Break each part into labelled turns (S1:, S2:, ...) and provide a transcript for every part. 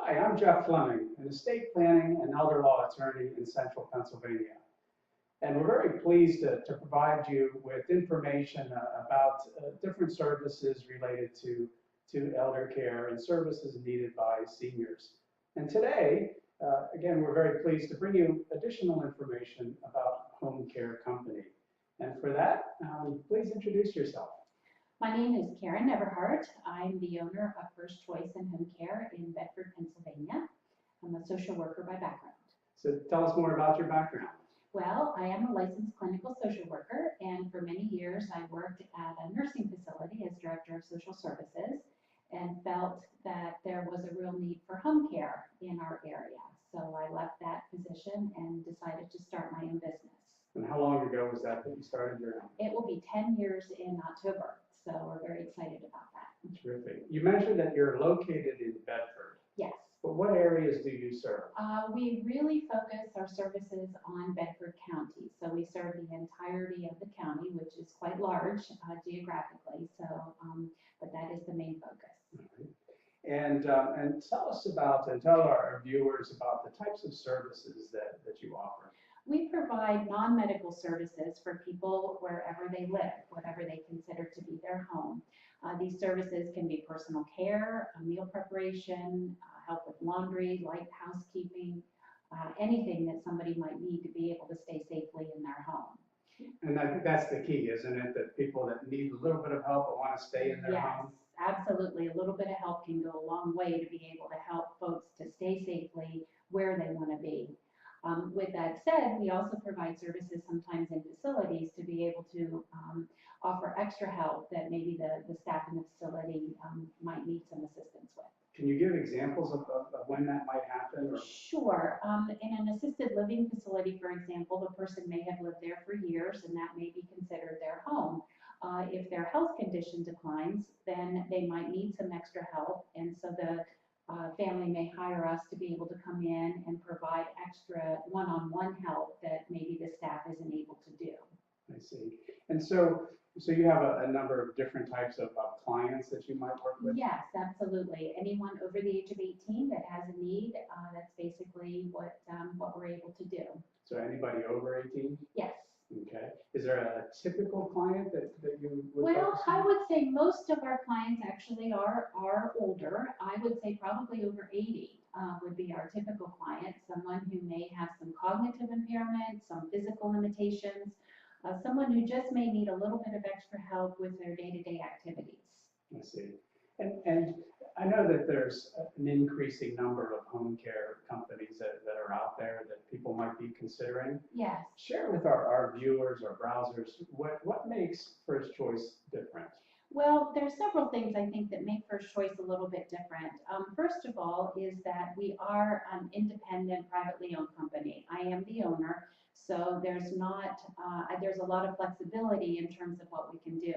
S1: Hi, I'm Jeff Fleming, an estate planning and elder law attorney in central Pennsylvania. And we're very pleased to provide you with information about different services related to elder care and services needed by seniors. And today, again, we're very pleased to bring you additional information about Home Care Company. And for that, please introduce yourself.
S2: My name is Karen Everhart. I'm the owner of First Choice in Home Care in Bedford, Pennsylvania. I'm a social worker by background.
S1: So tell us more about your background.
S2: Well, I am a licensed clinical social worker, and for many years I worked at a nursing facility as director of social services and felt that there was a real need for home care in our area. So I left that position and decided to start my own business.
S1: And how long ago was that you started your own?
S2: It will be 10 years in October. So we're very excited about that.
S1: Terrific. You mentioned that you're located in Bedford.
S2: Yes.
S1: But what areas do you serve?
S2: We really focus our services on Bedford County. So we serve the entirety of the county, which is quite large geographically. So, but that is the main focus.
S1: Right. And tell us about, and tell our viewers about the types of services that you offer.
S2: We provide non-medical services for people wherever they live, whatever they consider to be their home. These services can be personal care, meal preparation, help with laundry, light housekeeping, anything that somebody might need to be able to stay safely in their home.
S1: And I think that's the key, isn't it? That people that need a little bit of help but want to stay in their home.
S2: Yes, absolutely. A little bit of help can go a long way to be able to help folks to stay safely where they want to be. With that said, we also provide services sometimes in facilities to be able to offer extra help that maybe the staff in the facility might need some assistance with.
S1: Can you give examples of when that might happen? Or?
S2: Sure. In an assisted living facility, for example, the person may have lived there for years and that may be considered their home. If their health condition declines, then they might need some extra help, and so the family may hire us to be able to come in and provide extra one-on-one help that maybe the staff isn't able to do.
S1: I see. And so you have a number of different types of clients that you might work with?
S2: Yes, absolutely. Anyone over the age of 18 that has a need, that's basically what we're able to do.
S1: So anybody over 18?
S2: Yes.
S1: Okay. Is there a typical client that you would
S2: Well,
S1: focus on?
S2: I would say most of our clients actually are older. I would say probably over 80 would be our typical client, someone who may have some cognitive impairment, some physical limitations, someone who just may need a little bit of extra help with their day-to-day activities.
S1: I see. And I know that there's an increasing number of home care companies that are out there that people might be considering.
S2: Yes.
S1: Share with our viewers, our browsers, what makes First Choice different?
S2: Well, there's several things I think that make First Choice a little bit different. First of all is that we are an independent, privately owned company. I am the owner, so there's a lot of flexibility in terms of what we can do.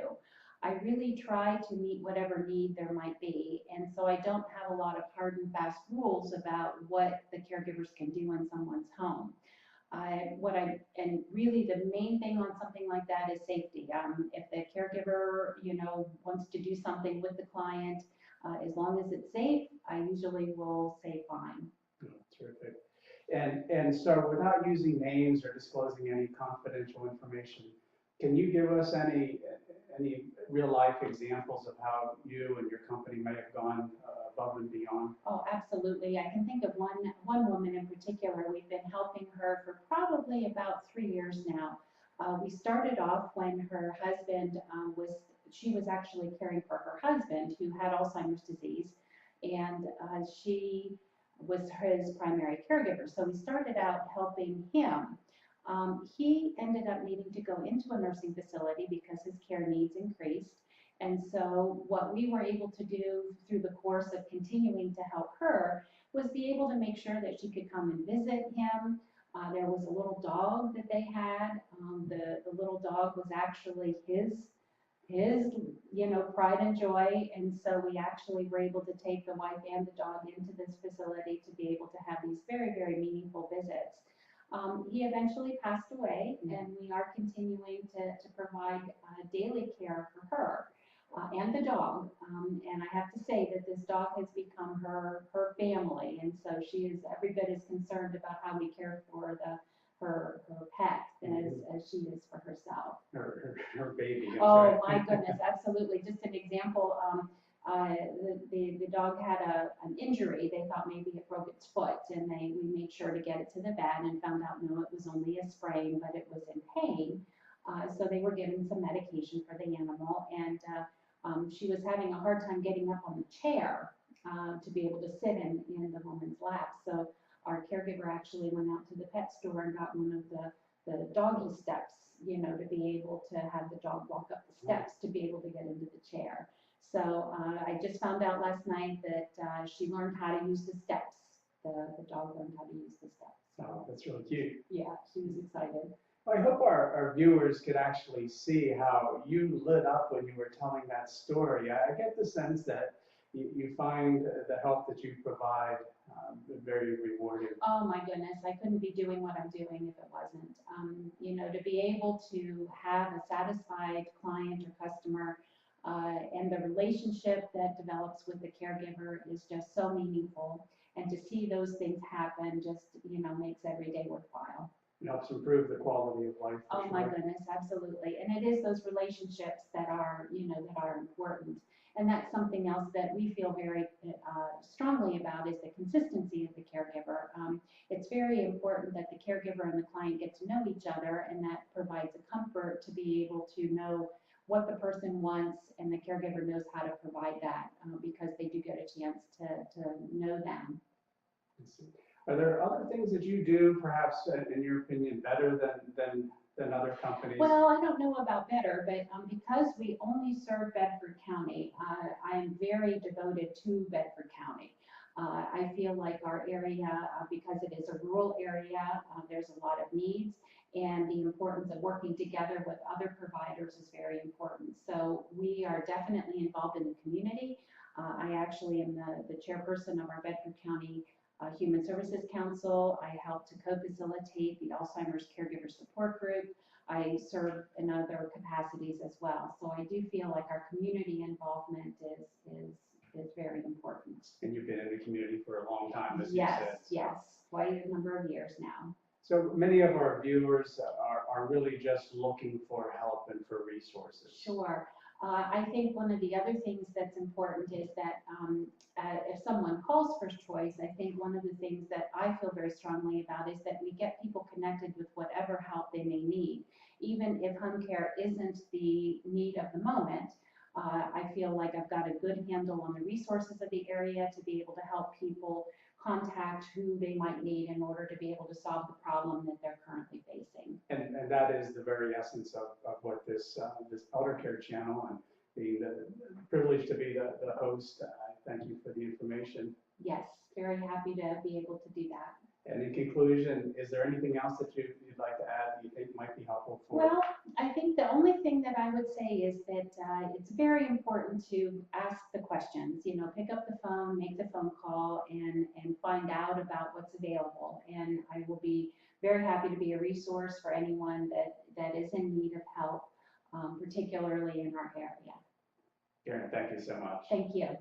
S2: I really try to meet whatever need there might be, and so I don't have a lot of hard and fast rules about what the caregivers can do in someone's home. And really the main thing on something like that is safety. If the caregiver, wants to do something with the client, as long as it's safe, I usually will say fine.
S1: Oh, terrific. And so without using names or disclosing any confidential information, can you give us any real life examples of how you and your company may have gone above and beyond?
S2: Oh, absolutely. I can think of one woman in particular. We've been helping her for probably about 3 years now. We started off when her husband she was actually caring for her husband who had Alzheimer's disease, and she was his primary caregiver. So we started out helping him. He ended up needing to go into a nursing facility because his care needs increased. And so what we were able to do through the course of continuing to help her was be able to make sure that she could come and visit him. There was a little dog that they had. The little dog was actually his pride and joy. And so we actually were able to take the wife and the dog into this facility to be able to have these very, very meaningful visits. He eventually passed away, and we are continuing to provide daily care for her and the dog. And I have to say that this dog has become her family, and so she is every bit as concerned about how we care for her pet as she is for herself.
S1: Her baby. I'm
S2: Oh,
S1: sorry.
S2: my goodness, absolutely. Just an example, the dog had an injury. They thought maybe it broke its foot, and we made sure to get it to the vet and found out, no, it was only a sprain, but it was in pain. So they were given some medication for the animal, and she was having a hard time getting up on the chair to be able to sit in the woman's lap. So our caregiver actually went out to the pet store and got one of the doggy steps, to be able to have the dog walk up the steps to be able to get into the chair. So I just found out last night that she learned how to use the steps. The dog learned how to use the steps.
S1: Oh, that's really cute.
S2: Yeah, she was excited.
S1: I hope our viewers could actually see how you lit up when you were telling that story. I get the sense that you find the help that you provide very rewarding.
S2: Oh my goodness, I couldn't be doing what I'm doing if it wasn't. To be able to have a satisfied client or customer and the relationship that develops with the caregiver is just so meaningful. And to see those things happen just, makes every day worthwhile.
S1: It helps improve the quality of life.
S2: Oh my goodness, absolutely. And it is those relationships that are, that are important. And that's something else that we feel very strongly about is the consistency of the caregiver. It's very important that the caregiver and the client get to know each other, and that provides a comfort to be able to know what the person wants, and the caregiver knows how to provide that because they do get a chance to know them.
S1: Are there other things that you do, perhaps, in your opinion, better than other companies?
S2: Well, I don't know about better, but because we only serve Bedford County, I'm very devoted to Bedford County. I feel like our area, because it is a rural area, there's a lot of needs, and the importance of working together with other providers is very important. So we are definitely involved in the community. I actually am the chairperson of our Bedford County Human Services Council. I help to co-facilitate the Alzheimer's Caregiver Support Group. I serve in other capacities as well. So I do feel like our community involvement is very important.
S1: And you've been in the community for a long time, as you said.
S2: Yes, quite a number of years now.
S1: So many of our viewers are really just looking for help and for resources.
S2: Sure. I think one of the other things that's important is that if someone calls First Choice, I think one of the things that I feel very strongly about is that we get people connected with whatever help they may need. Even if home care isn't the need of the moment, I feel like I've got a good handle on the resources of the area to be able to help people contact who they might need in order to be able to solve the problem that they're currently facing.
S1: And that is the very essence of what this Eldercare channel, and being the privilege to be the host. Thank you for the information.
S2: Yes, very happy to be able to do that.
S1: And in conclusion, is there anything else that you'd like to add that you think might be helpful for?
S2: Well, I think the only thing that I would say is that it's very important to ask the questions. Pick up the phone, make the phone call, and find out about what's available. And I will be very happy to be a resource for anyone that is in need of help, particularly in our area.
S1: Karen, thank you so much.
S2: Thank you.